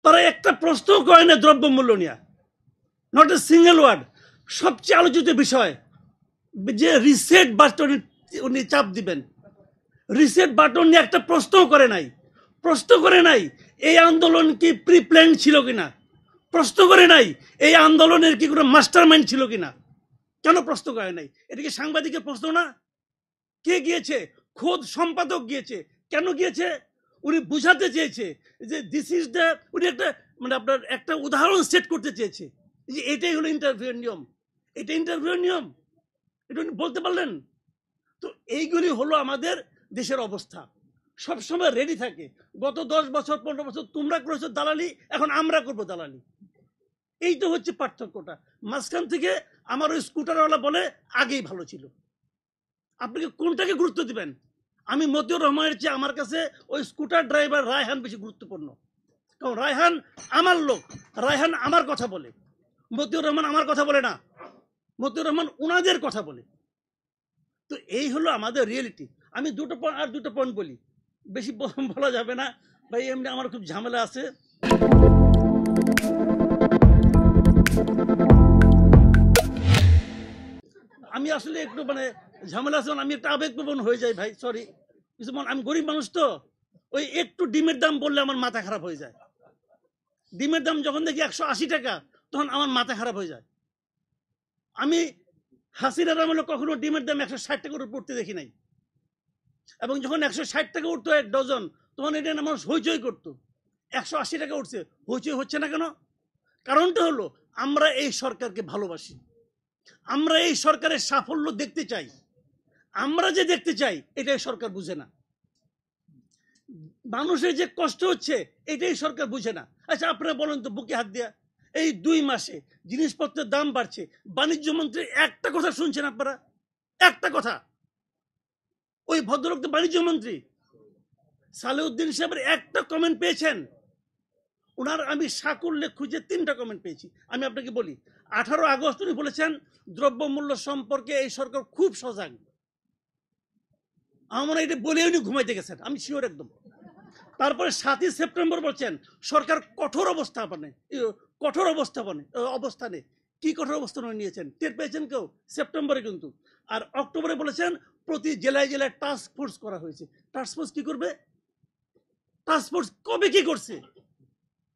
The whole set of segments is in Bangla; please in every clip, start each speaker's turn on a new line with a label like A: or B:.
A: তারা একটা প্রশ্ন করে না দ্রব্যমূল্য নিয়ে, নট এ সিঙ্গেল ওয়ার্ড। সবচেয়ে আলোচিত বিষয় যে রিসেট বাটন উনি চাপ দিবেন, রিসেট বাটন নিয়ে একটা প্রশ্ন করে নাই। প্রশ্ন করে নাই এই আন্দোলন কি প্রি প্ল্যান ছিল কিনা, প্রশ্ন করে নাই এই আন্দোলনের কি কোনো মাস্টার মাইন্ড ছিল কিনা। কেন প্রশ্ন করে নাই? এটা কি সাংবাদিকের প্রশ্ন না? কে গিয়েছে? খোদ সম্পাদক গিয়েছে। কেন গিয়েছে? উনি বুঝাতে চেয়েছে যে দিস ইজ দ্য, উনি একটা মানে আপনার একটা উদাহরণ সেট করতে চেয়েছে যে এটাই হলো ইন্টারভিউর নিয়ম, এটা ইন্টারভিউর নিয়ম, এটা উনি বলতে পারলেন। তো এইগুলি হলো আমাদের দেশের অবস্থা, সবসময় রেডি থাকে। গত 10 বছর 15 বছর তোমরা করেছো দালালি, এখন আমরা করবো দালালি। এই তো হচ্ছে পার্থক্যটা। মাঝখান থেকে আমার ওই স্কুটারওয়ালা বলে আগেই ভালো ছিল। আপনি কোনটাকে গুরুত্ব দিবেন? আমি মতিউর রহমানের চেয়ে আমার কাছে ওই স্কুটার ড্রাইভার রায়হান বেশি গুরুত্বপূর্ণ। কারণ রায়হান আমার লোক, রায়হান আমার কথা বলে, মতিউর রহমান আমার কথা বলে না, মতিউর রহমান ওনাদের কথা বলে। তো এই হলো আমাদের রিয়েলিটি। আমি দুটো পয়েন্ট বলি, বেশি বলা যাবে না ভাই, এমনি আমার খুব ঝামেলা আছে। আমি আসলে একটু মানে ঝামেলা আছে, আমি একটা আবেগপ্রবণ হয়ে যাই ভাই, সরি। আমি গরিব মানুষ তো, ওই একটু ডিমের দাম বললে আমার মাথা খারাপ হয়ে যায়। ডিমের দাম যখন দেখি 180 টাকা তখন আমার মাথা খারাপ হয়ে যায়। আমি হাসিনার আমলে কখনো ডিমের দাম 160 টাকার উপর উঠতে দেখি নাই। এবং যখন 160 টাকা উঠতো 1 ডজন, তখন এটা মানুষ হইচই করতো। 180 টাকা উঠছে, হইচই হচ্ছে না কেন? কারণটা হলো আমরা এই সরকারকে ভালোবাসি, আমরা এই সরকারের সাফল্য দেখতে চাই। আমরা যে দেখতে চাই এটাই সরকার বুঝে না। মানুষের যে কষ্ট হচ্ছে এটাই সরকার বুঝে না। আচ্ছা আপনারা বলেন তো বুকে হাত দিয়া, এই 2 মাসে জিনিসপত্রের দাম বাড়ছে, বাণিজ্য মন্ত্রী একটা কথা শুনছেন আপনারা? একটা কথা। ওই ভদ্রলোক তো বাণিজ্য মন্ত্রী, সালেউদ্দিন সাহেবের একটা কমেন্ট পেয়েছেন? ওনার আমি সাকুল্যে খুঁজে 3টা কমেন্ট পেয়েছি। আমি আপনাকে বলি, 18 আগস্ট উনি বলেছেন দ্রব্যমূল্য সম্পর্কে এই সরকার খুব সজাগ। আমার মনে হয় এটা বলে উনি ঘুমাইতে গেছেন, আমি শিওর একদম। তারপরে 7ই সেপ্টেম্বর বলছেন সরকার কঠোর অবস্থানে কি কঠোর অবস্থান নিয়েছেন টের পেয়েছেন কেউ? সেপ্টেম্বরে কিন্তু। আর অক্টোবরে বলেছেন প্রতি জেলায় জেলায় টাস্ক ফোর্স করা হয়েছে। টাস্ক ফোর্স কি করবে? টাস্ক ফোর্স কবে কি করছে?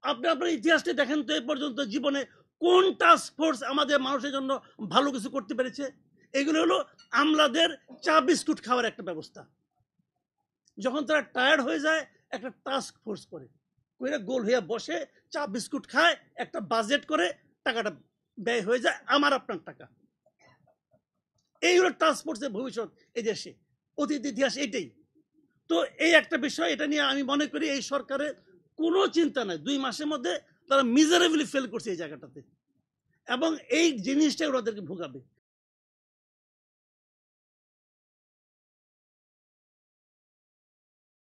A: আপনি আপনার ইতিহাসটা দেখেন তো, এ পর্যন্ত জীবনে কোন টাস্ক ফোর্স আমাদের মানুষের জন্য ভালো কিছু করতে পেরেছে? এগুলো হলো আমলাদের চা বিস্কুট খাওয়ার একটা ব্যবস্থা। যখন তারা টায়ার্ড হয়ে যায় একটা টাস্ক ফোর্স করে, কইরা গোল হয়ে বসে চা বিস্কুট খায়, একটা বাজেট করে, টাকাটা ব্যয় হয়ে যায় আমার আপনার টাকা। এই হলো টাস্ক ফোর্সের ভবিষ্যৎ এই দেশে, অতীত ইতিহাস এটাই। তো এই একটা বিষয়, এটা নিয়ে আমি মনে করি এই সরকারের কোনো চিন্তা নাই। 2 মাসের মধ্যে তারা মিজারেবলি ফেল করছে এই জায়গাটাতে, এবং এই জিনিসটাই ওনাদেরকে ভোগাবে।